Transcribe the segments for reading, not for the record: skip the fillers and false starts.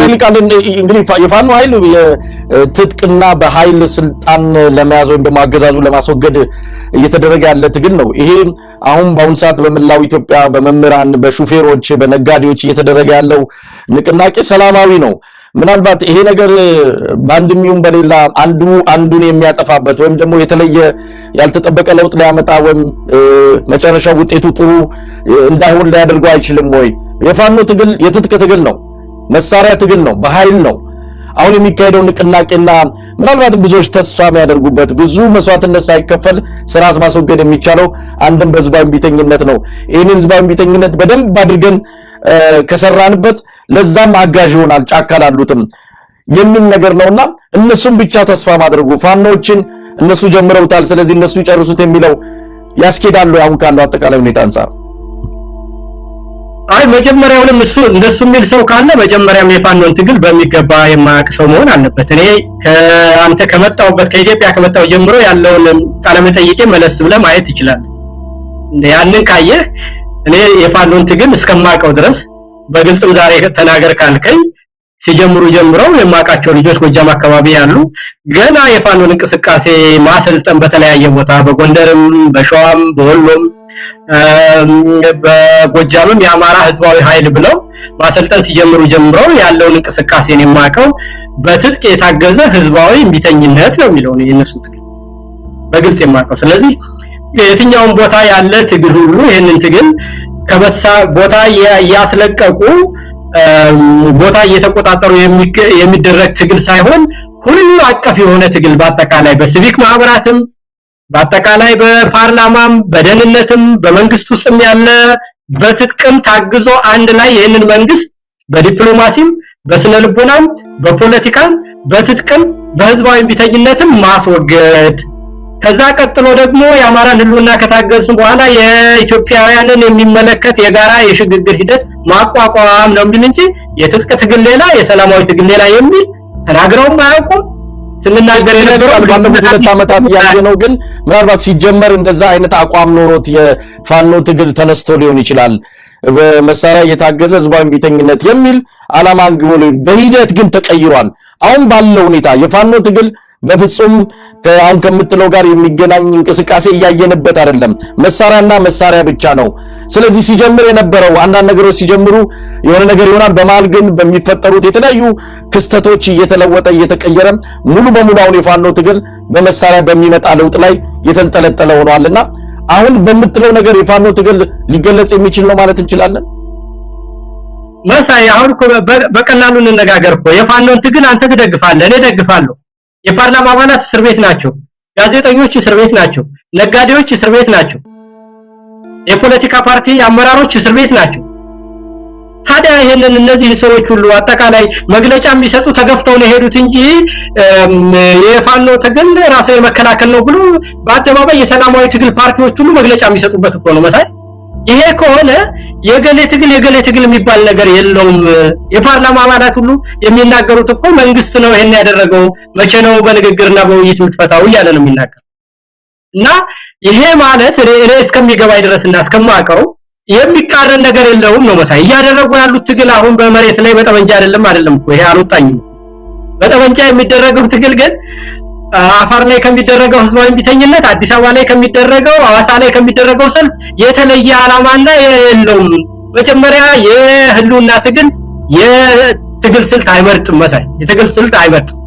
ይልቃል እንግዲህ የፋኖ ኃይል የትጥቅና በኃይል ስልጣን ለመያዝ ወይም ደግሞ አገዛዙ ለማስወገድ እየተደረገ ያለ ትግል ነው። ይሄ አሁን በአሁን ሰዓት በመላው ኢትዮጵያ በመምህራን፣ በሹፌሮች፣ በነጋዴዎች እየተደረገ ያለው ንቅናቄ ሰላማዊ ነው። ምናልባት ይሄ ነገር በአንድም ይሁን በሌላ አንዱን የሚያጠፋበት ወይም ደግሞ የተለየ ያልተጠበቀ ለውጥ ሊያመጣ ወይም መጨረሻው ውጤቱ ጥሩ እንዳይሆን ሊያደርገው አይችልም ወይ? የፋኖ ትግል የትጥቅ ትግል ነው፣ መሳሪያ ትግል ነው፣ በኃይል ነው። አሁን የሚካሄደው ንቅናቄና ምናልባት ብዙዎች ተስፋ የሚያደርጉበት ብዙ መስዋዕትነት ሳይከፈል ስርዓት ማስወገድ የሚቻለው አንድም በህዝባዊ ቢተኝነት ነው። ይህንን ህዝባዊ ቢተኝነት በደንብ አድርገን ከሰራንበት ለዛም አጋዥ ይሆናል ጫካ ላሉትም የሚል ነገር ነውና እነሱም ብቻ ተስፋ ማድረጉ ፋኖችን እነሱ ጀምረውታል ስለዚህ እነሱ ይጨርሱት የሚለው ያስኬዳሉ አሁን ካለው አጠቃላይ ሁኔታ አንፃር? አይ መጀመሪያውንም እንደሱ የሚል ሰው ካለ መጀመሪያም የፋኖን ትግል በሚገባ የማያውቅ ሰው መሆን አለበት። እኔ ከአንተ ከመጣውበት ከኢትዮጵያ ከመጣው ጀምሮ ያለውን ቃለ መጠይቄ መለስ ብለህ ማየት ይችላል። ያንን ካየህ እኔ የፋኖን ትግል እስከማውቀው ድረስ በግልጽም ዛሬ ተናገር ካልከኝ ሲጀምሩ ጀምረው የማውቃቸው ልጆች ጎጃም አካባቢ ያሉ ገና የፋኖን እንቅስቃሴ ማሰልጠን በተለያየ ቦታ በጎንደርም በሸዋም በወሎም በጎጃምም የአማራ ህዝባዊ ኃይል ብለው ማሰልጠን ሲጀምሩ ጀምረው ያለውን እንቅስቃሴን የማውቀው በትጥቅ የታገዘ ህዝባዊ እምቢተኝነት ነው የሚለው ነው የነሱ ትግል በግልጽ የማውቀው። ስለዚህ የትኛውን ቦታ ያለ ትግል ሁሉ ይሄንን ትግል ከበሳ ቦታ ያስለቀቁ ቦታ እየተቆጣጠሩ የሚደረግ ትግል ሳይሆን ሁሉ አቀፍ የሆነ ትግል በአጠቃላይ በሲቪክ ማህበራትም በአጠቃላይ በፓርላማም በደህንነትም በመንግስት ውስጥም ያለ በትጥቅም ታግዞ አንድ ላይ ይሄንን መንግስት በዲፕሎማሲም በስነልቦናም በፖለቲካም በትጥቅም በህዝባዊ ቢተኝነትም ማስወገድ ከዛ ቀጥሎ ደግሞ የአማራን ህልውና ከታገዝን በኋላ የኢትዮጵያውያንን የሚመለከት የጋራ የሽግግር ሂደት ማቋቋም ነው የሚል እንጂ የትጥቅ ትግል ሌላ የሰላማዊ ትግል ሌላ የሚል ተናግረውም አያውቁም። ስንናገር የነበረው ባለፉት 2 ዓመታት ያየነው ግን ምናልባት ሲጀመር እንደዛ አይነት አቋም ኖሮት የፋኖ ትግል ተነስቶ ሊሆን ይችላል በመሳሪያ የታገዘ ህዝባዊ ቢተኝነት የሚል ዓላማ አንግቦ በሂደት ግን ተቀይሯል። አሁን ባለው ሁኔታ የፋኖ ትግል በፍጹም አሁን ከምትለው ጋር የሚገናኝ እንቅስቃሴ እያየንበት አይደለም። መሳሪያና መሳሪያ ብቻ ነው። ስለዚህ ሲጀምር የነበረው አንዳንድ ነገሮች ሲጀምሩ የሆነ ነገር ይሆናል። በመሃል ግን በሚፈጠሩት የተለያዩ ክስተቶች እየተለወጠ እየተቀየረ ሙሉ በሙሉ አሁን የፋኖ ትግል በመሳሪያ በሚመጣ ለውጥ ላይ የተንጠለጠለ ሆኗልና አሁን በምትለው ነገር የፋኖ ትግል ሊገለጽ የሚችል ነው ማለት እንችላለን። መሳይ አሁን እኮ በቀላሉ እንነጋገር እኮ የፋኖን ትግል አንተ ትደግፋለህ፣ እኔ ደግፋለሁ። የፓርላማ አባላት እስር ቤት ናቸው፣ ጋዜጠኞች እስር ቤት ናቸው፣ ነጋዴዎች እስር ቤት ናቸው፣ የፖለቲካ ፓርቲ አመራሮች እስር ቤት ናቸው። ታዲያ ይሄንን እነዚህ ሰዎች ሁሉ አጠቃላይ መግለጫ የሚሰጡ ተገፍተው ነው ሄዱት እንጂ የፋኖ ትግል ራስን የመከላከል ነው ብሎ በአደባባይ የሰላማዊ ትግል ፓርቲዎች ሁሉ መግለጫ የሚሰጡበት እኮ ነው መሳይ። ይሄ ከሆነ የገሌ ትግል የሚባል ነገር የለውም። የፓርላማ አባላት ሁሉ የሚናገሩት እኮ መንግስት ነው ይሄን ያደረገው መቼ ነው በንግግርና በውይይት የምትፈታው እያለ ነው የሚናገር። እና ይሄ ማለት እኔ እስከሚገባኝ ድረስና እስከማውቀው የሚቃረን ነገር የለውም ነው መሳይ። እያደረጉ ያሉት ትግል አሁን በመሬት ላይ በጠመንጃ አይደለም እኮ ይሄ አልወጣኝም። በጠመንጃ የሚደረገው ትግል ግን አፋር ላይ ከሚደረገው ህዝባዊ ቢተኝነት አዲስ አበባ ላይ ከሚደረገው አዋሳ ላይ ከሚደረገው ሰልፍ የተለየ ዓላማና የለውም። መጀመሪያ የህልውና ትግል የትግል ስልት አይመርጥም መሳይ፣ የትግል ስልት አይመርጥም።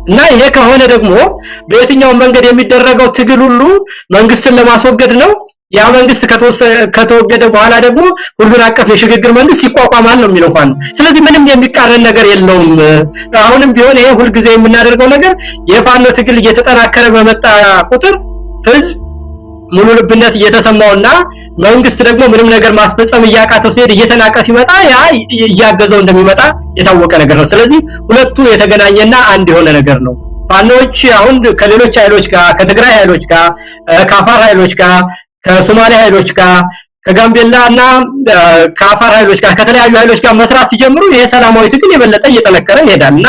እና ይሄ ከሆነ ደግሞ በየትኛው መንገድ የሚደረገው ትግል ሁሉ መንግስትን ለማስወገድ ነው። ያ መንግስት ከተወገደ በኋላ ደግሞ ሁሉን አቀፍ የሽግግር መንግስት ይቋቋማል ነው የሚለው ፋኖ። ስለዚህ ምንም የሚቃረን ነገር የለውም። አሁንም ቢሆን ይሄ ሁሉ ጊዜ የምናደርገው ነገር የፋኖ ትግል እየተጠናከረ በመጣ ቁጥር ህዝብ ሙሉ ልብነት እየተሰማውና መንግስት ደግሞ ምንም ነገር ማስፈጸም እያቃተው ሲሄድ እየተናቀ ሲመጣ ያ እያገዘው እንደሚመጣ የታወቀ ነገር ነው። ስለዚህ ሁለቱ የተገናኘና አንድ የሆነ ነገር ነው። ፋኖች አሁን ከሌሎች ኃይሎች ጋር ከትግራይ ኃይሎች ጋር ከአፋር ኃይሎች ጋር ከሶማሊያ ኃይሎች ጋር ከጋምቤላና ከአፋር ኃይሎች ጋር ከተለያዩ ኃይሎች ጋር መስራት ሲጀምሩ ይሄ ሰላማዊ ትግል የበለጠ እየተጠናከረ ይሄዳልና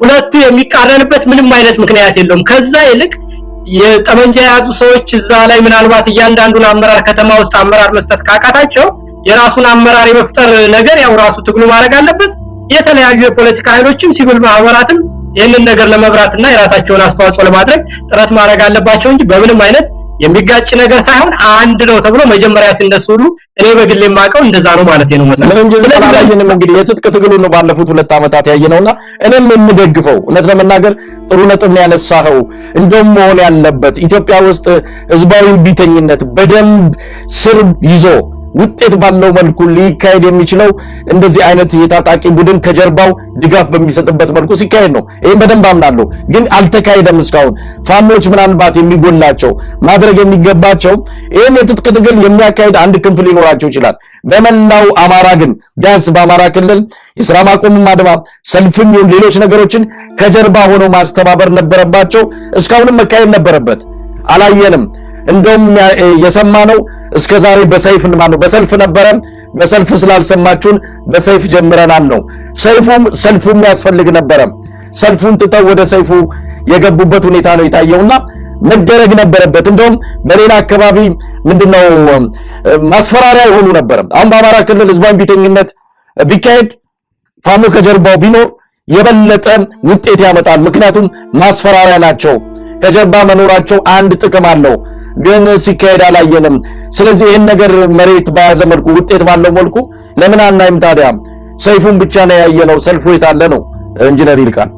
ሁለቱ የሚቃረንበት ምንም አይነት ምክንያት የለውም። ከዛ ይልቅ የጠመንጃ ያዙ ሰዎች እዛ ላይ ምናልባት እያንዳንዱን አመራር ከተማ ውስጥ አመራር መስጠት ካቃታቸው የራሱን አመራር የመፍጠር ነገር ያው ራሱ ትግሉ ማድረግ አለበት። የተለያዩ የፖለቲካ ኃይሎችም ሲቪል ማህበራትም ይሄንን ነገር ለመብራትና የራሳቸውን አስተዋጽኦ ለማድረግ ጥረት ማድረግ አለባቸው እንጂ በምንም አይነት የሚጋጭ ነገር ሳይሆን አንድ ነው ተብሎ መጀመሪያ ሲነሱ ሁሉ እኔ በግሌ የማውቀው እንደዛ ነው ማለት ነው መሰለኝ። ስለዚህ እንግዲህ የትጥቅ ትግሉ ነው ባለፉት 2 ዓመታት ያየነውና እኔም የምደግፈው እውነት ለመናገር ጥሩ ነጥብ ያነሳኸው እንደውም መሆን ያለበት ኢትዮጵያ ውስጥ ህዝባዊ ቢተኝነት በደንብ ስር ይዞ ውጤት ባለው መልኩ ሊካሄድ የሚችለው እንደዚህ አይነት የታጣቂ ቡድን ከጀርባው ድጋፍ በሚሰጥበት መልኩ ሲካሄድ ነው። ይሄን በደንብ አምናለሁ። ግን አልተካሄደም እስካሁን። ፋኖች ምናልባት የሚጎላቸው ማድረግ የሚገባቸው ይሄን የትጥቅ ትግል የሚያካሄድ አንድ ክንፍ ሊኖራቸው ይችላል። በመላው አማራ ግን ቢያንስ በአማራ ክልል የሥራ ማቆም አድማ ሰልፍም ይሁን ሌሎች ነገሮችን ከጀርባ ሆነው ማስተባበር ነበረባቸው። እስካሁንም መካሄድ ነበረበት። አላየንም። እንደውም የሰማነው እስከዛሬ በሰልፍ ነበረ። በሰልፍ ስላልሰማችሁን በሰይፍ ጀምረናል ነው። ሰልፉም ያስፈልግ ነበረ። ሰልፉን ትተው ወደ ሰይፉ የገቡበት ሁኔታ ነው የታየውና መደረግ ነበረበት። እንደውም በሌላ አካባቢ ምንድነው ማስፈራሪያ ይሆኑ ነበር። አሁን በአማራ ክልል ህዝባዊ ቢተኝነት ቢካሄድ ፋኖ ከጀርባው ቢኖር የበለጠ ውጤት ያመጣል። ምክንያቱም ማስፈራሪያ ናቸው። ከጀርባ መኖራቸው አንድ ጥቅም አለው። ግን ሲካሄድ አላየንም። ስለዚህ ይሄን ነገር መሬት በያዘ መልኩ ውጤት ባለው መልኩ ለምን አናይም ታዲያ? ሰይፉን ብቻ ነው ያየነው። ሰልፉ የታለ ነው? ኢንጂነር ይልቃል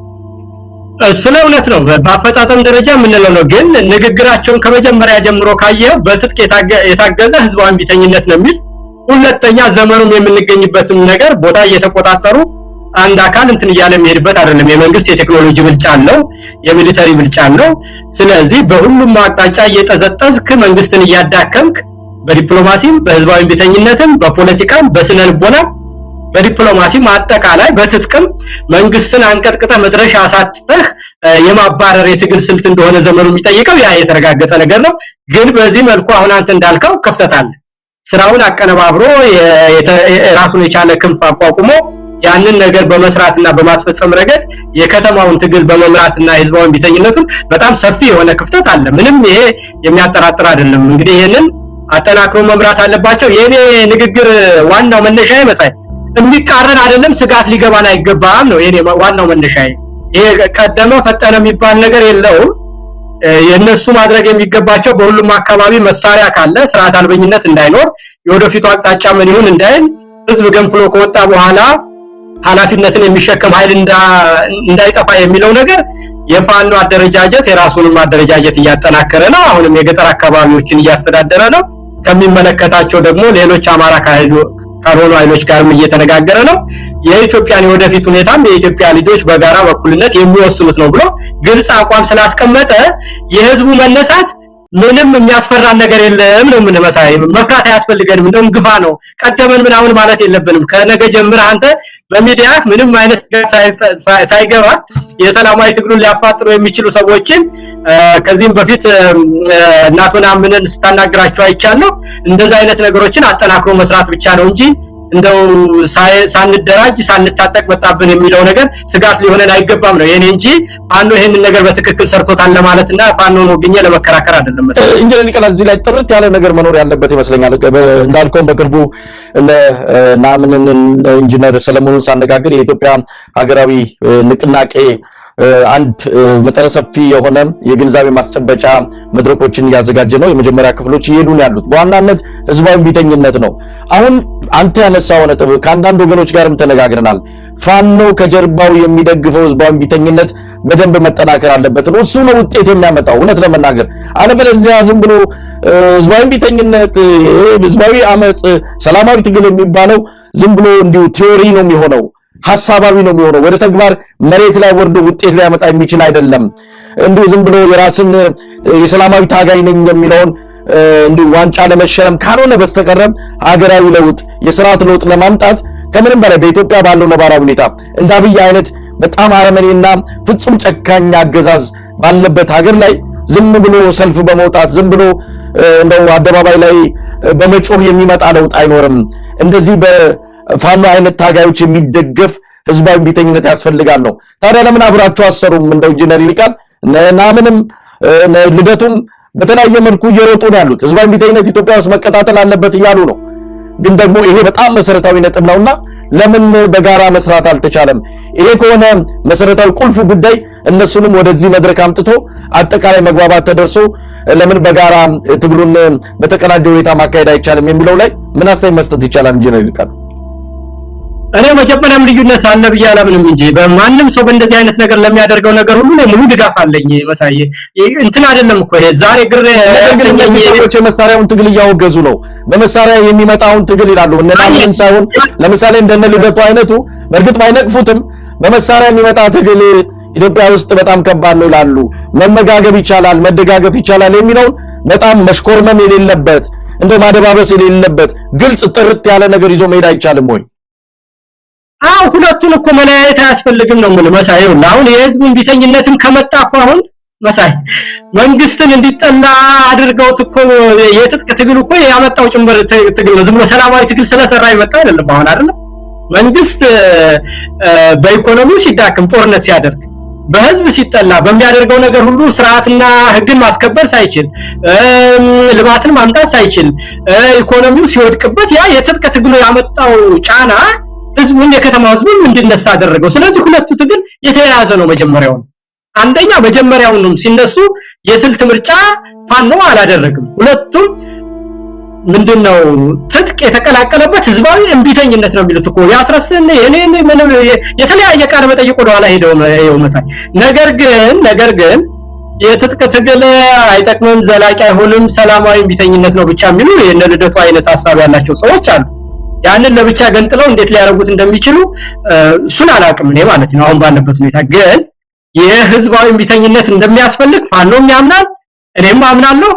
እሱ ነው እውነት ነው። በአፈጻጸም ደረጃ የምንለው ነው። ግን ንግግራቸውን ከመጀመሪያ ጀምሮ ካየው በትጥቅ የታገዘ ህዝባዊ ቢተኝነት ነው የሚል ሁለተኛ ዘመኑም የምንገኝበትም ነገር ቦታ እየተቆጣጠሩ አንድ አካል እንትን እያለ የሚሄድበት አይደለም። የመንግስት የቴክኖሎጂ ብልጫ አለው፣ የሚሊተሪ ብልጫ አለው። ስለዚህ በሁሉም አቅጣጫ እየጠዘጠዝክ መንግስትን እያዳከምክ በዲፕሎማሲም በህዝባዊ ቢተኝነትም በፖለቲካም በስነ ልቦና በዲፕሎማሲም አጠቃላይ በትጥቅም መንግስትን አንቀጥቅጠ መድረሻ አሳጥተህ የማባረር የትግል ስልት እንደሆነ ዘመኑ የሚጠይቀው ያ የተረጋገጠ ነገር ነው። ግን በዚህ መልኩ አሁን አንተ እንዳልከው ክፍተት አለ። ስራውን አቀነባብሮ ራሱን የቻለ ክንፍ አቋቁሞ ያንን ነገር በመስራትና በማስፈጸም ረገድ የከተማውን ትግል በመምራትና ህዝባውን ቢተኝነቱን በጣም ሰፊ የሆነ ክፍተት አለ። ምንም ይሄ የሚያጠራጥር አይደለም። እንግዲህ ይሄንን አጠናክሮ መምራት አለባቸው። የኔ ንግግር ዋናው መነሻዬ መጻይ የሚቃረን አይደለም። ስጋት ሊገባን አይገባም ነው የኔ ዋናው መነሻዬ። ይሄ ቀደመ ፈጠነ የሚባል ነገር የለውም። የነሱ ማድረግ የሚገባቸው በሁሉም አካባቢ መሳሪያ ካለ ስርዓት አልበኝነት እንዳይኖር የወደፊቱ አቅጣጫ ምን ይሁን እንዳይል ህዝብ ገንፍሎ ከወጣ በኋላ ኃላፊነትን የሚሸከም ኃይል እንዳይጠፋ የሚለው ነገር የፋኖ አደረጃጀት የራሱንም አደረጃጀት እያጠናከረ ነው። አሁንም የገጠር አካባቢዎችን እያስተዳደረ ነው። ከሚመለከታቸው ደግሞ ሌሎች አማራ ካልሆኑ ኃይሎች ጋርም እየተነጋገረ ነው። የኢትዮጵያን የወደፊት ሁኔታም የኢትዮጵያ ልጆች በጋራ በኩልነት የሚወስኑት ነው ብሎ ግልጽ አቋም ስላስቀመጠ የህዝቡ መነሳት ምንም የሚያስፈራን ነገር የለም ነው። ምን መሳይ መፍራት አያስፈልገንም። እንደውም ግፋ ነው ቀደመን ምናምን ማለት የለብንም። ከነገ ጀምረህ አንተ በሚዲያ ምንም አይነት ሳይገባ የሰላማዊ ትግሉን ሊያፋጥሩ የሚችሉ ሰዎችን ከዚህም በፊት እናቶና ምንን ስታናግራቸው አይቻለሁ። እንደዛ አይነት ነገሮችን አጠናክሮ መስራት ብቻ ነው እንጂ እንደው ሳንደራጅ ሳንታጠቅ መጣብን የሚለው ነገር ስጋት ሊሆነን አይገባም ነው የኔ እንጂ ፋኖ ይሄንን ነገር በትክክል ሰርቶታል ለማለትና ፋኖ ነው ግኘ ለመከራከር አይደለም መሰለኝ። ኢንጂነር ይቀላል እዚህ ላይ ጥርት ያለ ነገር መኖር ያለበት ይመስለኛል። እንዳልከው በቅርቡ ለናምን ኢንጂነር ሰለሞኑን ሳነጋግር የኢትዮጵያ ሀገራዊ ንቅናቄ አንድ መጠነ ሰፊ የሆነ የግንዛቤ ማስጨበጫ መድረኮችን ያዘጋጀ ነው። የመጀመሪያ ክፍሎች ይሄዱን ያሉት በዋናነት ህዝባዊ ቢተኝነት ነው። አሁን አንተ ያነሳው ነጥብ ከአንዳንድ ወገኖች ጋርም ተነጋግረናል። ፋኖ ከጀርባው የሚደግፈው ህዝባዊ ቢተኝነት በደንብ መጠናከር አለበት ነው። እሱ ነው ውጤት የሚያመጣው እውነት ለመናገር። አለበለዚያ ዝም ብሎ ህዝባዊ ቢተኝነት፣ ህዝባዊ አመጽ፣ ሰላማዊ ትግል የሚባለው ዝም ብሎ እንዲሁ ቲዮሪ ነው የሚሆነው፣ ሐሳባዊ ነው የሚሆነው። ወደ ተግባር መሬት ላይ ወርዶ ውጤት ሊያመጣ የሚችል አይደለም። እንዲሁ ዝም ብሎ የራስን የሰላማዊ ታጋይ ነኝ የሚለውን እንዲሁ ዋንጫ ለመሸለም ካልሆነ በስተቀር ሀገራዊ ለውጥ የሥርዓት ለውጥ ለማምጣት ከምንም በላይ በኢትዮጵያ ባለው ነባራዊ ሁኔታ እንደ አብይ አይነት በጣም አረመኔና ፍጹም ጨካኝ አገዛዝ ባለበት ሀገር ላይ ዝም ብሎ ሰልፍ በመውጣት ዝም ብሎ እንደው አደባባይ ላይ በመጮህ የሚመጣ ለውጥ አይኖርም። እንደዚህ በፋኖ አይነት ታጋዮች የሚደገፍ ህዝባዊ ቢተኝነት ያስፈልጋል ነው። ታዲያ ለምን አብራችሁ አሰሩም? እንደው ኢንጂነር ይልቃል ምንም ልደቱም በተለያየ መልኩ እየሮጡ ነው ያሉት። ህዝባዊ ቢተኝነት ኢትዮጵያ ውስጥ መቀጣጠል አለበት እያሉ ነው። ግን ደግሞ ይሄ በጣም መሰረታዊ ነጥብ ነውና ለምን በጋራ መስራት አልተቻለም? ይሄ ከሆነ መሰረታዊ ቁልፍ ጉዳይ እነሱንም ወደዚህ መድረክ አምጥቶ አጠቃላይ መግባባት ተደርሶ ለምን በጋራ ትግሉን በተቀናጀ ሁኔታ ማካሄድ አይቻልም የሚለው ላይ ምን አስተያየት መስጠት ይቻላል? ኢንጂነር ይልቃል። እኔ መጀመሪያም ልዩነት አለ ብዬ አላምንም እንጂ በማንም ሰው በእንደዚህ አይነት ነገር ለሚያደርገው ነገር ሁሉ ሙሉ ድጋፍ አለኝ። መሳይ እንትን አይደለም እኮ ዛሬ ግሬ ሰዎች የመሳሪያውን ትግል እያወገዙ ነው። በመሳሪያ የሚመጣውን ትግል ይላሉ። እነማንም ሳይሆን ለምሳሌ እንደነ ልደቱ አይነቱ በእርግጥ ባይነቅፉትም በመሳሪያ የሚመጣ ትግል ኢትዮጵያ ውስጥ በጣም ከባድ ነው ይላሉ። መመጋገብ ይቻላል፣ መደጋገፍ ይቻላል የሚለውን በጣም መሽኮርመም የሌለበት እንደ ማደባበስ የሌለበት ግልጽ ጥርት ያለ ነገር ይዞ መሄድ አይቻልም ወይ? ሁለቱን እኮ መለያየት አያስፈልግም ነው ማለት መሳይ። አሁን የህዝቡን ቢተኝነትም ከመጣ እኮ አሁን መሳይ መንግስትን እንዲጠላ አድርገውት እኮ የትጥቅ ትግል እኮ ያመጣው ጭምር ትግል ነው። ዝም ብሎ ሰላማዊ ትግል ስለሰራ ይመጣ አይደለም። አሁን አይደለም መንግስት በኢኮኖሚው ሲዳክም ጦርነት ሲያደርግ በህዝብ ሲጠላ በሚያደርገው ነገር ሁሉ ስርዓትና ህግን ማስከበር ሳይችል ልማትን ማምጣት ሳይችል ኢኮኖሚው ሲወድቅበት ያ የትጥቅ ትግሉ ያመጣው ጫና ህዝቡን የከተማ ህዝቡን እንዲነሳ አደረገው። ስለዚህ ሁለቱ ትግል የተያያዘ ነው። አንደኛ መጀመሪያውንም ሲነሱ የስልት ምርጫ ፋኖ አላደረግም። ሁለቱም ምንድነው ትጥቅ የተቀላቀለበት ህዝባዊ እንቢተኝነት ነው የሚሉት እኮ ያስረስን የኔን ምንም የተለያየ ቃል መጠይቅ ወደ ኋላ ሄደው መሳይ። ነገር ግን የትጥቅ ትግል አይጠቅምም፣ ዘላቂ አይሆንም፣ ሰላማዊ እንቢተኝነት ነው ብቻ የሚሉ የነ ልደቱ አይነት ሐሳብ ያላቸው ሰዎች አሉ። ያንን ለብቻ ገንጥለው እንዴት ሊያረጉት እንደሚችሉ እሱን አላውቅም እኔ ማለት ነው። አሁን ባለበት ሁኔታ ግን የህዝባዊ እንቢተኝነት እንደሚያስፈልግ ፋኖም ያምናል፣ እኔም አምናለሁ።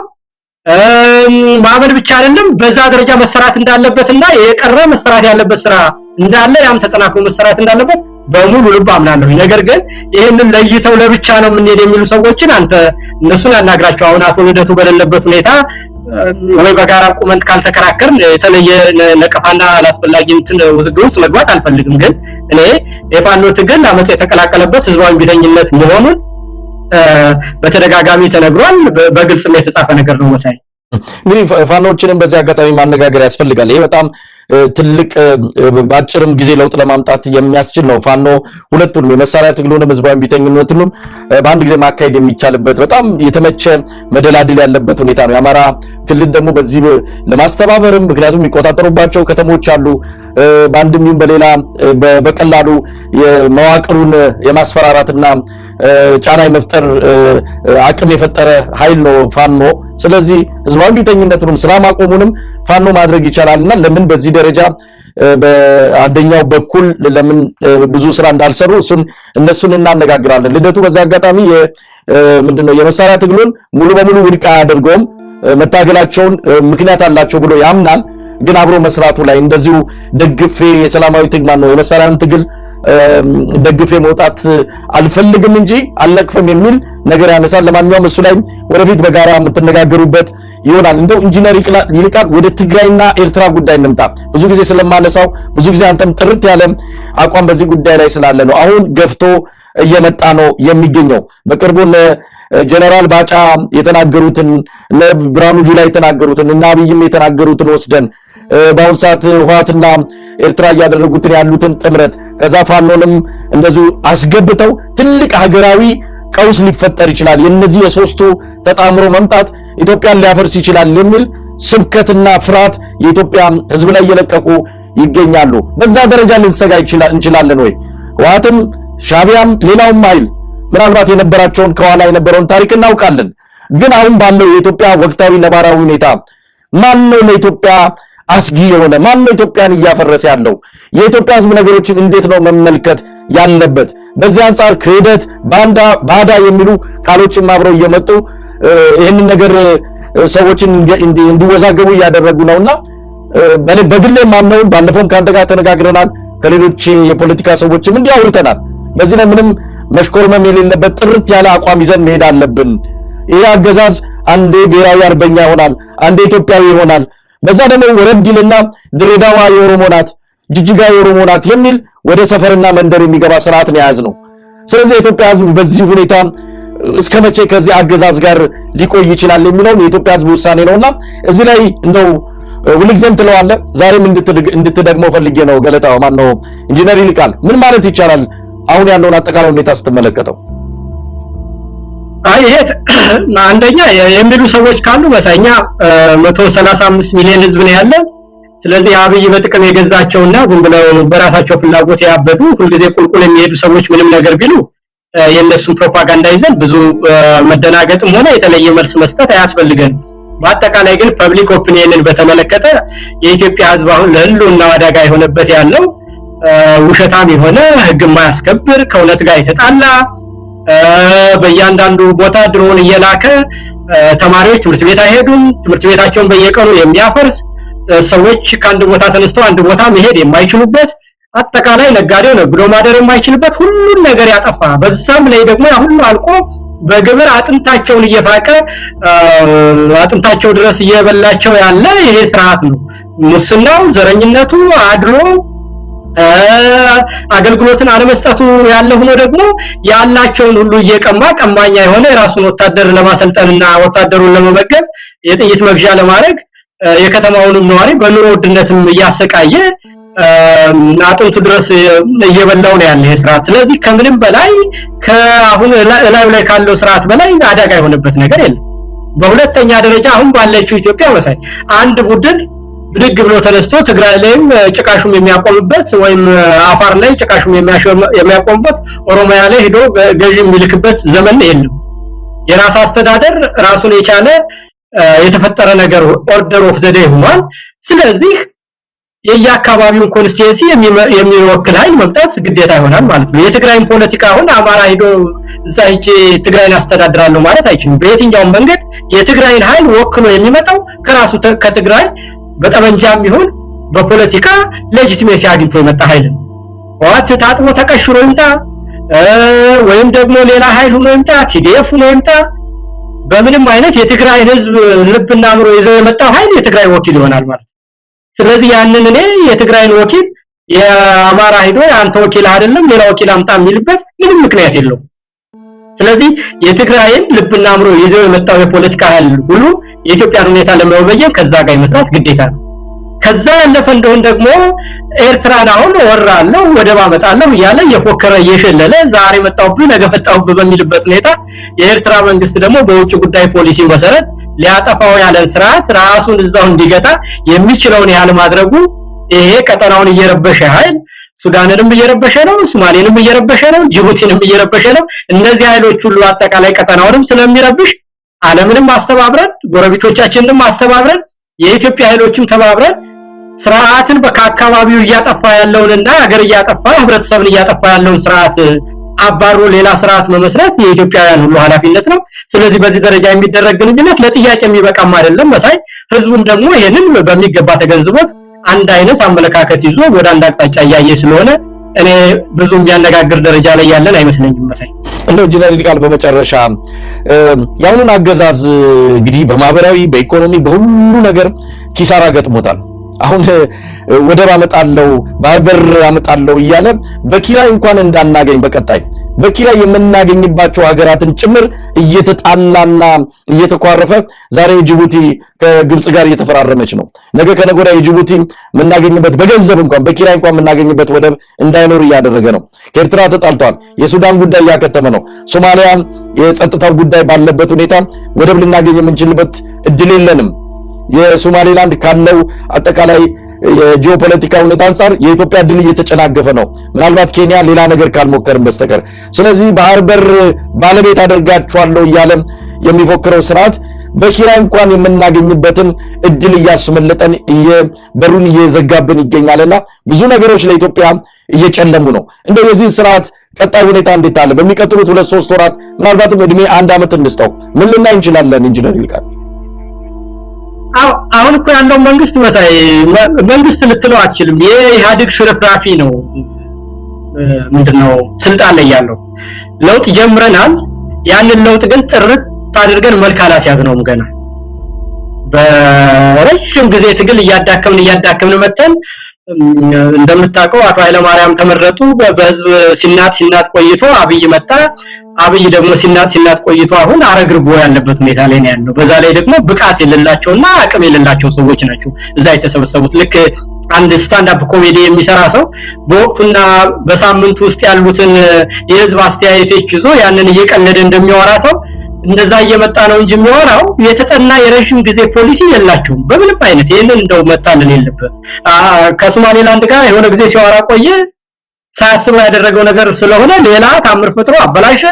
ማመን ብቻ አይደለም በዛ ደረጃ መሰራት እንዳለበትና የቀረ መሰራት ያለበት ስራ እንዳለ ያም ተጠናክሮ መሰራት እንዳለበት በሙሉ ልብ አምናለሁ። ነገር ግን ይሄንን ለይተው ለብቻ ነው ምን የሚሉ ሰዎችን አንተ እነሱን ያናግራቸው። አሁን አቶ ልደቱ በሌለበት ሁኔታ ወይ በጋራ ቁመንት ካልተከራከርን የተለየ ነቀፋና አላስፈላጊ እንትን ውዝግብ ውስጥ መግባት አልፈልግም። ግን እኔ የፋኖ ትግል አመጽ የተቀላቀለበት ህዝባዊ ቢተኝነት መሆኑን በተደጋጋሚ ተነግሯል። በግልጽም የተጻፈ ነገር ነው መሳይ። እንግዲህ ፋኖችንም በዚህ አጋጣሚ ማነጋገር ያስፈልጋል። ይሄ በጣም ትልቅ ባጭርም ጊዜ ለውጥ ለማምጣት የሚያስችል ነው። ፋኖ ሁለቱንም የመሳሪያ ትግሉንም ህዝባዊ ቢተኝነቱንም በአንድ ጊዜ ማካሄድ የሚቻልበት በጣም የተመቸ መደላድል ያለበት ሁኔታ ነው። የአማራ ክልል ደግሞ በዚህ ለማስተባበርም ምክንያቱም የሚቆጣጠሩባቸው ከተሞች አሉ። በአንድም ይሁን በሌላ በቀላሉ የመዋቅሩን የማስፈራራትና ጫና የመፍጠር አቅም የፈጠረ ኃይል ነው ፋኖ። ስለዚህ ህዝባዊ ቢተኝነቱንም ስራ ማቆሙንም ፋኖ ማድረግ ይቻላልና ለምን በዚህ ደረጃ በአንደኛው በኩል ለምን ብዙ ስራ እንዳልሰሩ እነሱን እናነጋግራለን። ልደቱ በዛ አጋጣሚ ምንድነው የመሳሪያ ትግሉን ሙሉ በሙሉ ውድቅ አያደርገውም፣ መታገላቸውን ምክንያት አላቸው ብሎ ያምናል። ግን አብሮ መስራቱ ላይ እንደዚሁ ደግፌ የሰላማዊ ትግል ነው የመሳሪያን ትግል ደግፌ መውጣት አልፈልግም እንጂ አልነቅፍም የሚል ነገር ያነሳል። ለማንኛውም እሱ ላይ ወደፊት በጋራ የምትነጋገሩበት ይሆናል። እንደው ኢንጂነር ይልቃል ወደ ትግራይና ኤርትራ ጉዳይ እንምጣ። ብዙ ጊዜ ስለማነሳው ብዙ ጊዜ አንተም ጥርት ያለ አቋም በዚህ ጉዳይ ላይ ስላለ ነው። አሁን ገፍቶ እየመጣ ነው የሚገኘው። በቅርቡ ጀነራል ባጫ የተናገሩትን ብርሃኑ ጁላ የተናገሩትን እና አብይም የተናገሩትን ወስደን በአሁን ሰዓት ህወሓትና ኤርትራ እያደረጉትን ያሉትን ጥምረት ከዛ ፋኖንም እንደዚሁ አስገብተው ትልቅ ሀገራዊ ቀውስ ሊፈጠር ይችላል፣ የነዚህ የሶስቱ ተጣምሮ መምጣት ኢትዮጵያን ሊያፈርስ ይችላል የሚል ስብከትና ፍርሃት የኢትዮጵያ ህዝብ ላይ እየለቀቁ ይገኛሉ። በዛ ደረጃ ልንሰጋ እንችላለን ወይ? ህወሓትም ሻቢያም ሌላውም ኃይል ምናልባት የነበራቸውን ከኋላ የነበረውን ታሪክ እናውቃለን። ግን አሁን ባለው የኢትዮጵያ ወቅታዊ ነባራዊ ሁኔታ ማን ነው ለኢትዮጵያ አስጊ የሆነ? ማን ነው ኢትዮጵያን እያፈረሰ ያለው? የኢትዮጵያ ህዝብ ነገሮችን እንዴት ነው መመልከት ያለበት? በዚህ አንጻር ክህደት፣ ባዳ የሚሉ ቃሎችን አብረው እየመጡ ይህንን ነገር ሰዎችን እንዲወዛገቡ እያደረጉ ነውና በግሌ ማምነውን ባለፈውም ካንተ ጋር ተነጋግረናል፣ ከሌሎች የፖለቲካ ሰዎችም እንዲያውርተናል። በዚህ ላይ ምንም መሽኮርመም የሌለበት ጥርት ያለ አቋም ይዘን መሄድ አለብን። ይሄ አገዛዝ አንዴ ብሔራዊ አርበኛ ይሆናል፣ አንዴ ኢትዮጵያዊ ይሆናል። በዛ ደግሞ ወረድ ይልና ድሬዳዋ የኦሮሞ ናት፣ ጅጅጋ የኦሮሞ ናት የሚል ወደ ሰፈርና መንደር የሚገባ ስርዓት ነው የያዝነው። ስለዚህ የኢትዮጵያ ህዝብ በዚህ ሁኔታ እስከመቼ ከዚህ አገዛዝ ጋር ሊቆይ ይችላል የሚለው የኢትዮጵያ ህዝብ ውሳኔ ነውና እዚህ ላይ እንደው ሁልጊዜም ትለዋለህ። ዛሬም እንድትደግመው ፈልጌ ነው። ገለታው ማን ነው? ኢንጂነር ይልቃል ምን ማለት ይቻላል አሁን ያለውን አጠቃላይ ሁኔታ ስትመለከተው? ይሄ አንደኛ የሚሉ ሰዎች ካሉ መሳኛ 135 ሚሊዮን ህዝብ ነው ያለው። ስለዚህ አብይ በጥቅም የገዛቸውና ዝም ብለው በራሳቸው ፍላጎት ያበዱ ሁልጊዜ ቁልቁል የሚሄዱ ሰዎች ምንም ነገር ቢሉ የነሱን ፕሮፓጋንዳ ይዘን ብዙ መደናገጥም ሆነ የተለየ መልስ መስጠት አያስፈልገን። በአጠቃላይ ግን ፐብሊክ ኦፒኒየንን በተመለከተ የኢትዮጵያ ህዝብ አሁን ለህልውና አደጋ የሆነበት ያለው ውሸታም የሆነ ህግ የማያስከብር ከእውነት ጋር የተጣላ በእያንዳንዱ ቦታ ድሮን እየላከ ተማሪዎች ትምህርት ቤት አይሄዱም፣ ትምህርት ቤታቸውን በየቀኑ የሚያፈርስ ሰዎች ከአንድ ቦታ ተነስተው አንድ ቦታ መሄድ የማይችሉበት አጠቃላይ ነጋዴው ነግዶ ማደር የማይችልበት ሁሉን ነገር ያጠፋ በዛም ላይ ደግሞ ያ ሁሉ አልቆ በግብር አጥንታቸውን እየፋቀ አጥንታቸው ድረስ እየበላቸው ያለ ይሄ ስርዓት ነው። ሙስናው፣ ዘረኝነቱ፣ አድሎ አገልግሎትን አለመስጠቱ ያለ ሆኖ ደግሞ ያላቸውን ሁሉ እየቀማ ቀማኛ የሆነ የራሱን ወታደር ለማሰልጠንና ወታደሩን ለመመገብ የጥይት መግዣ ለማድረግ የከተማውንም ነዋሪ በኑሮ ውድነትም እያሰቃየ አጥንቱ ድረስ እየበላው ነው ያለ ስርዓት። ስለዚህ ከምንም በላይ ከአሁን ላይ ካለው ስርዓት በላይ አደጋ የሆነበት ነገር የለም። በሁለተኛ ደረጃ አሁን ባለችው ኢትዮጵያ መሳይ አንድ ቡድን ብድግ ብሎ ተነስቶ ትግራይ ላይም ጭቃሹም የሚያቆምበት ወይም አፋር ላይ ጭቃሹም የሚያቆምበት ኦሮሚያ ላይ ሄዶ ገዢ የሚልክበት ዘመን የለም። የራስ አስተዳደር ራሱን የቻለ የተፈጠረ ነገር ኦርደር ኦፍ ዘ ዴይ ሆኗል። ስለዚህ የየአካባቢውን ኮንስቲትዩንሲ የሚወክል ኃይል መምጣት ግዴታ ይሆናል ማለት ነው። የትግራይን ፖለቲካ አሁን አማራ ሄዶ እዛ ሂጄ ትግራይን አስተዳድራለሁ ማለት አይችልም። በየትኛውም መንገድ የትግራይን ኃይል ወክሎ የሚመጣው ከራሱ ከትግራይ በጠመንጃም ይሁን በፖለቲካ ሌጂቲሜሲ አግኝቶ የመጣ ኃይል ነው። ዋት ታጥቦ ተቀሽሮ ይምጣ ወይም ደግሞ ሌላ ኃይል ሆኖ ይምጣ ቲዲኤፍ ሆኖ ይምጣ በምንም አይነት የትግራይን ህዝብ ልብና አምሮ ይዘው የመጣው ኃይል የትግራይ ወኪል ይሆናል ማለት ነው። ስለዚህ ያንን እኔ የትግራይን ወኪል የአማራ ሄዶ አንተ ወኪል አይደለም ሌላ ወኪል አምጣ የሚልበት ምንም ምክንያት የለውም። ስለዚህ የትግራይን ልብና አምሮ ይዘው የመጣው የፖለቲካ ኃይል ሁሉ የኢትዮጵያን ሁኔታ ለመወበየን ከዛ ጋር መስራት ግዴታ ነው። ከዛ ያለፈ እንደሆነ ደግሞ ኤርትራን አሁን ወራለሁ ወደብ አመጣለሁ እያለ የፎከረ እየሸለለ ዛሬ መጣውብ ነገ መጣውብ በሚልበት ሁኔታ የኤርትራ መንግስት ደግሞ በውጭ ጉዳይ ፖሊሲ መሰረት ሊያጠፋው ያለን ስርዓት ራሱን እዛው እንዲገታ የሚችለውን ያህል ማድረጉ ይሄ ቀጠናውን እየረበሸ ኃይል ሱዳንንም እየረበሸ ነው፣ ሶማሌንም እየረበሸ ነው፣ ጅቡቲንም እየረበሸ ነው። እነዚህ ኃይሎች ሁሉ አጠቃላይ ቀጠናውንም ስለሚረብሽ ዓለምንም ማስተባብረን ጎረቤቶቻችንንም ማስተባብረን የኢትዮጵያ ኃይሎችም ተባብረን ስርዓትን በአካባቢው እያጠፋ ያለውንና ሀገር እያጠፋ ህብረተሰብን እያጠፋ ያለውን ስርዓት አባሮ ሌላ ስርዓት መመስረት የኢትዮጵያውያን ሁሉ ኃላፊነት ነው። ስለዚህ በዚህ ደረጃ የሚደረግ ግንኙነት ለጥያቄ የሚበቃም አይደለም መሳይ። ህዝቡም ደግሞ ይሄንን በሚገባ ተገንዝቦት አንድ አይነት አመለካከት ይዞ ወደ አንድ አቅጣጫ ያያየ ስለሆነ እኔ ብዙም ያነጋግር ደረጃ ላይ ያለን አይመስለኝም መሳይ። እንደው ኢንጂነር ይልቃል በመጨረሻ ያውኑን አገዛዝ እንግዲህ በማህበራዊ በኢኮኖሚ በሁሉ ነገር ኪሳራ ገጥሞታል። አሁን ወደብ አመጣለው ባህር በር አመጣለው እያለ በኪራይ እንኳን እንዳናገኝ በቀጣይ በኪራይ የምናገኝባቸው ሀገራትን ጭምር እየተጣላና እየተኳረፈ ዛሬ ጅቡቲ ከግብጽ ጋር እየተፈራረመች ነው። ነገ ከነገ ወዲያ ጅቡቲ የምናገኝበት በገንዘብ እንኳን በኪራይ እንኳን የምናገኝበት ወደብ እንዳይኖር እያደረገ ነው። ከኤርትራ ተጣልቷል። የሱዳን ጉዳይ እያከተመ ነው። ሶማሊያ የጸጥታው ጉዳይ ባለበት ሁኔታ ወደብ ልናገኝ የምንችልበት እድል የለንም። የሶማሌላንድ ካለው አጠቃላይ የጂኦፖለቲካ ሁኔታ አንፃር የኢትዮጵያ ድል እየተጨናገፈ ነው። ምናልባት ኬንያ ሌላ ነገር ካልሞከርም በስተቀር ስለዚህ ባህር በር ባለቤት አደርጋቸዋለሁ እያለ የሚፎክረው ስርዓት በኪራይ እንኳን የምናገኝበትን እድል እያስመለጠን በሩን እየዘጋብን ይገኛልና ብዙ ነገሮች ለኢትዮጵያ እየጨለሙ ነው። እንደው የዚህ ስርዓት ቀጣይ ሁኔታ እንዴት አለ? በሚቀጥሉት 2-3 ወራት ምናልባትም እድሜ 1 አመት እንስጠው ምን ልናይ እንችላለን? ኢንጂነር ይልቃል አሁን እኮ ያለው መንግስት መሳይ መንግስት ልትለው አትችልም። የኢህአዴግ ሽርፍራፊ ነው። ምንድነው ስልጣን ላይ ያለው ለውጥ ጀምረናል። ያንን ለውጥ ግን ጥርት አድርገን መልክ አላስያዝነውም። ገና በረጅም ጊዜ ትግል እያዳከምን መተን እንደምታውቀው አቶ ኃይለማርያም ተመረጡ። በህዝብ ሲናት ቆይቶ አብይ መጣ። አብይ ደግሞ ሲናት ቆይቶ አሁን አረግርጎ ያለበት ሁኔታ ላይ ነው ያለው። በዛ ላይ ደግሞ ብቃት የሌላቸውና አቅም የሌላቸው ሰዎች ናቸው እዛ የተሰበሰቡት። ልክ አንድ ስታንድ አፕ ኮሜዲ የሚሰራ ሰው በወቅቱና በሳምንቱ ውስጥ ያሉትን የህዝብ አስተያየቶች ይዞ ያንን እየቀለደ እንደሚያወራ ሰው እንደዛ እየመጣ ነው እንጂ የሚያወራው የተጠና የረጅም ጊዜ ፖሊሲ የላቸውም በምንም አይነት። ይሄንን እንደው መታለን የለበት። ከሶማሌላንድ ጋር የሆነ ጊዜ ሲያወራ ቆየ። ሳያስበው ያደረገው ነገር ስለሆነ ሌላ ታምር ፈጥሮ አበላሸ።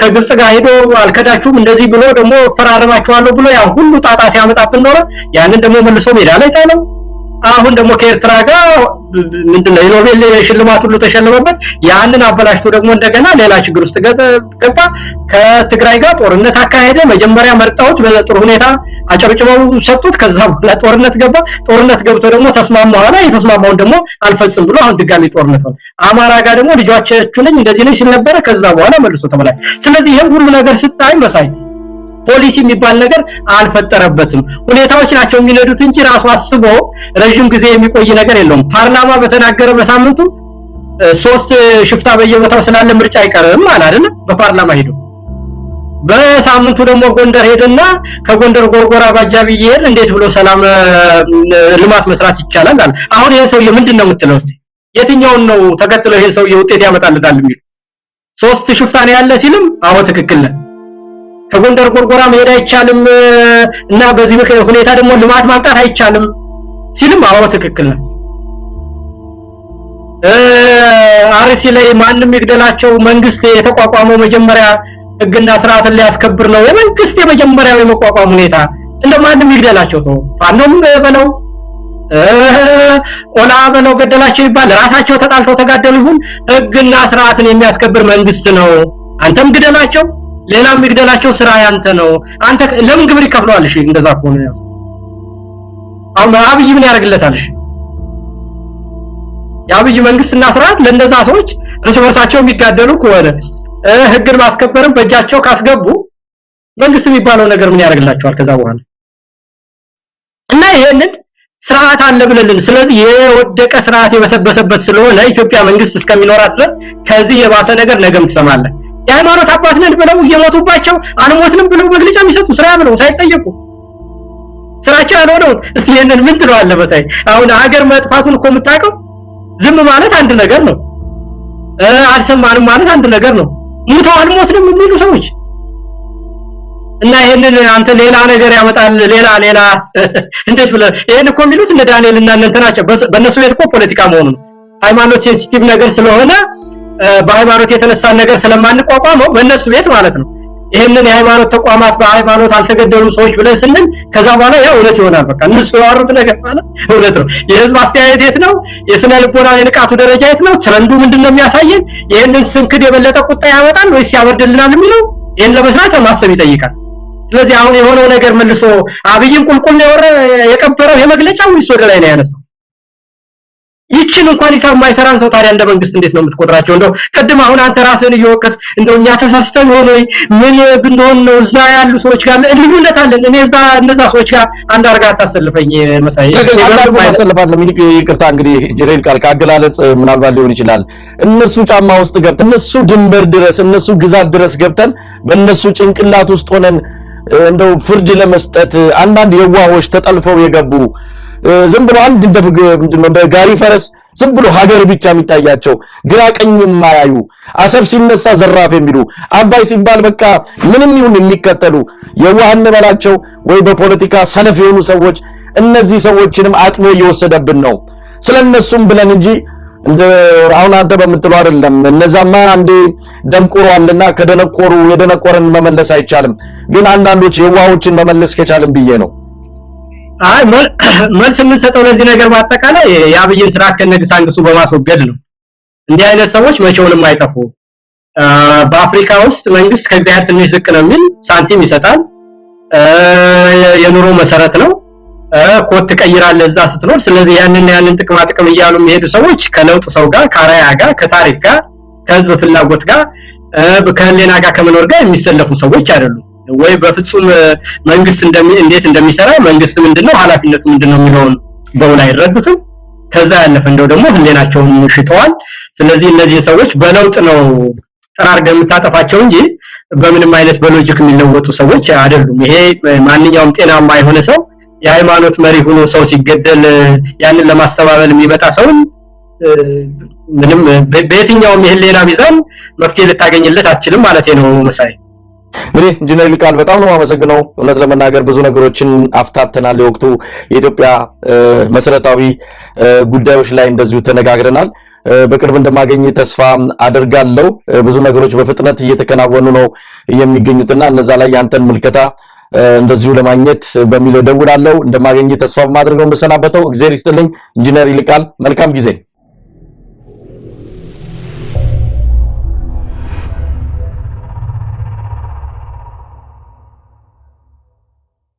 ከግብጽ ጋር ሄዶ አልከዳችሁም እንደዚህ ብሎ ደግሞ ፈራረማችኋለሁ ብሎ ያ ሁሉ ጣጣ ሲያመጣብን ኖረ። ያንን ደግሞ መልሶ ሜዳ ላይ ጣለው። አሁን ደግሞ ከኤርትራ ጋር ምንድነው የኖቤል ሽልማት ሁሉ ተሸለመበት። ያንን አበላሽቶ ደግሞ እንደገና ሌላ ችግር ውስጥ ገባ። ከትግራይ ጋር ጦርነት አካሄደ። መጀመሪያ መርጣዎች በጥሩ ሁኔታ አጨብጭበው ሰጡት። ከዛ በኋላ ጦርነት ገባ። ጦርነት ገብቶ ደግሞ ተስማማዋና የተስማማውን ደግሞ አልፈጽም ብሎ አሁን ድጋሚ ጦርነት ሆነ። አማራ ጋር ደግሞ ልጆቻችሁ ነኝ እንደዚህ ነኝ ሲል ነበር። ከዛ በኋላ መልሶ ተበላሽ። ስለዚህ ይሄን ሁሉ ነገር ስታይ መሳይ ፖሊሲ የሚባል ነገር አልፈጠረበትም። ሁኔታዎች ናቸው የሚነዱት እንጂ ራሱ አስቦ ረጅም ጊዜ የሚቆይ ነገር የለውም። ፓርላማ በተናገረ በሳምንቱ 3 ሽፍታ በየቦታው ስላለ ምርጫ አይቀርም ማለት አይደል? በፓርላማ ሄዶ በሳምንቱ ደግሞ ጎንደር ሄደና ከጎንደር ጎርጎራ ባጃቢ ይሄድ እንዴት ብሎ ሰላም ልማት መስራት ይቻላል አለ። አሁን ይሄ ሰውዬ ምንድነው የምትለው? የትኛውን ነው ተከትሎ ይሄ ሰውዬ ውጤት ያመጣልታል የሚሉ 3 ሽፍታ ነው ያለ ሲልም አዎ ትክክል ነው። ከጎንደር ጎርጎራ መሄድ አይቻልም እና በዚህ ሁኔታ ደግሞ ልማት ማምጣት አይቻልም ሲልም አዎ ትክክል ነው። አርሲ ላይ ማንንም ይግደላቸው መንግስት የተቋቋመው መጀመሪያ ህግና ስርዓትን ሊያስከብር ነው። የመንግስት የመጀመሪያው የመቋቋም ሁኔታ እንደማንም ይግደላቸው ተው ፋኖም በለው ኦላ በለው ገደላቸው ይባል ራሳቸው ተጣልተው ተጋደሉ ይሁን ህግና ስርዓትን የሚያስከብር መንግስት ነው። አንተም ግደላቸው ሌላም ይግደላቸው ስራ ያንተ ነው። አንተ ለምን ግብር ይከፍለዋል? እሺ እንደዛ ከሆነ አሁን አብይ ምን ያደርግለታል? እሺ የአብይ መንግስትና ስርዓት ለእነዛ ሰዎች እርስ በርሳቸው የሚጋደሉ ከሆነ ህግን ማስከበርም በእጃቸው ካስገቡ መንግስት የሚባለው ነገር ምን ያደርግላቸዋል ከዛ በኋላ? እና ይሄንን ስርዓት አለ ብለልን ስለዚህ የወደቀ ስርዓት የበሰበሰበት ስለሆነ ኢትዮጵያ መንግስት እስከሚኖራት ድረስ ከዚህ የባሰ ነገር ነገም ትሰማለህ። የሃይማኖት አባት ነን ብለው እየሞቱባቸው አንሞትንም ብለው መግለጫ የሚሰጡ ስራ ብለው ሳይጠየቁ ስራቸው ያልሆነው እስቲ ይሄንን ምን ትለዋለህ መሳይ? አሁን ሀገር መጥፋቱን እኮ የምታውቀው ዝም ማለት አንድ ነገር ነው። አልሰማንም ማለት አንድ ነገር ነው። ሙተው አልሞትንም የሚሉ ሰዎች እና ይሄንን አንተ ሌላ ነገር ያመጣል ሌላ እንዴት ብለህ ይሄን እኮ የሚሉት እነ ዳንኤል እና እነ እንትናቸው በእነሱ ቤት እኮ ፖለቲካ መሆኑ ነው። ሃይማኖት ሴንሲቲቭ ነገር ስለሆነ በሃይማኖት የተነሳ ነገር ስለማንቋቋመው በእነሱ ቤት ማለት ነው። ይሄንን የሃይማኖት ተቋማት በሃይማኖት አልተገደሉም ሰዎች ብለን ስንል ከዛ በኋላ ያው እውነት ይሆናል። በቃ እነሱ ያወሩት ነገር ማለት እውነት ነው። የህዝብ አስተያየት የት ነው? የስነ ልቦና የንቃቱ ደረጃ የት ነው? ትረንዱ ምንድነው የሚያሳየን? ይሄንን ስንክድ የበለጠ ቁጣ ያመጣል ወይስ ያወርድልናል የሚለው ይሄን ለመስራት ማሰብ ይጠይቃል። ስለዚህ አሁን የሆነው ነገር መልሶ አብይን ቁልቁል ነው የቀበረው የመግለጫው ወይስ ወደ ላይ ነው ያነሳው? ይችን እንኳን ሂሳብ ማይሰራን ሰው ታዲያ እንደ መንግስት እንዴት ነው የምትቆጥራቸው? እንደው ቅድም አሁን አንተ ራስህን እየወቀስ እንደው እኛ ተሳስተን ሆኖ ምን ብንሆን ነው እዛ ያሉ ሰዎች ጋር ልዩነት አለን። እኔ እነዛ ሰዎች ጋር አንድ አርጋ አታሰልፈኝ መሳይ አንዳርጎ ማሰልፋለሁ። ይቅርታ እንግዲህ ጀሬል ቃል ካገላለጽ ምናልባት ሊሆን ይችላል። እነሱ ጫማ ውስጥ ገብተን እነሱ ድንበር ድረስ እነሱ ግዛት ድረስ ገብተን በእነሱ ጭንቅላት ውስጥ ሆነን እንደው ፍርድ ለመስጠት አንዳንድ የዋሆች ተጠልፈው የገቡ ዝም ብሎ አንድ እንደ ጋሪ ፈረስ ዝም ብሎ ሀገር ብቻ የሚታያቸው ግራ ቀኝ የማያዩ አሰብ ሲነሳ ዘራፍ የሚሉ አባይ ሲባል በቃ ምንም ይሁን የሚከተሉ የዋህን በላቸው ወይ በፖለቲካ ሰለፍ የሆኑ ሰዎች እነዚህ ሰዎችንም አጥሞ እየወሰደብን ነው። ስለነሱም ብለን እንጂ እንደ አሁን አንተ በምትለው አይደለም። እነዛማ አንዴ ደንቆሯልና ከደነቆሩ የደነቆረን መመለስ አይቻልም። ግን አንዳንዶች የዋሆችን መመለስ ከቻልን ብዬ ነው። አይ መልስ የምንሰጠው ለዚህ ነገር ማጠቃላይ የአብይን ስርዓት ከነግሳንግሱ በማስወገድ ነው። እንዲህ አይነት ሰዎች መቼውንም አይጠፉ። በአፍሪካ ውስጥ መንግስት ከእግዚአብሔር ትንሽ ዝቅ ነው የሚል ሳንቲም ይሰጣል። የኑሮ መሰረት ነው። ኮት ትቀይራለህ እዛ ስትኖር። ስለዚህ ያንን ጥቅም እያሉ የሚሄዱ ሰዎች ከለውጥ ሰው ጋር ከአራያ ጋር ከታሪክ ጋር ከህዝብ ፍላጎት ጋር ከህሊና ጋር ከመኖር ጋር የሚሰለፉ ሰዎች አይደሉም። ወይ በፍጹም መንግስት እንዴት እንደሚሰራ መንግስት ምንድነው ኃላፊነቱ ምንድነው የሚለውን በውል አይረዱትም። ከዛ ያለፈ እንደው ደግሞ ህሊናቸውን ሽተዋል። ስለዚህ እነዚህ ሰዎች በለውጥ ነው ጠራርገህ የምታጠፋቸው እንጂ በምንም አይነት በሎጂክ የሚለወጡ ሰዎች አይደሉም። ይሄ ማንኛውም ጤናማ የሆነ ሰው የሃይማኖት መሪ ሆኖ ሰው ሲገደል ያንን ለማስተባበል የሚመጣ ሰው ምንም በየትኛውም የህሊና ሚዛን መፍትሄ ልታገኝለት አትችልም ማለት ነው መሳይ። እንግዲህ ኢንጂነር ይልቃል በጣም ነው የማመሰግነው። እውነት ለመናገር ብዙ ነገሮችን አፍታተናል። የወቅቱ የኢትዮጵያ መሰረታዊ ጉዳዮች ላይ እንደዚሁ ተነጋግረናል። በቅርብ እንደማገኝ ተስፋ አደርጋለሁ። ብዙ ነገሮች በፍጥነት እየተከናወኑ ነው የሚገኙትና እነዛ ላይ ያንተን ምልከታ እንደዚሁ ለማግኘት በሚለው ደውላለሁ። እንደማገኝ ተስፋ በማድረግ ነው የምሰናበተው። እግዚአብሔር ይስጥልኝ ኢንጂነር ይልቃል፣ መልካም ጊዜ።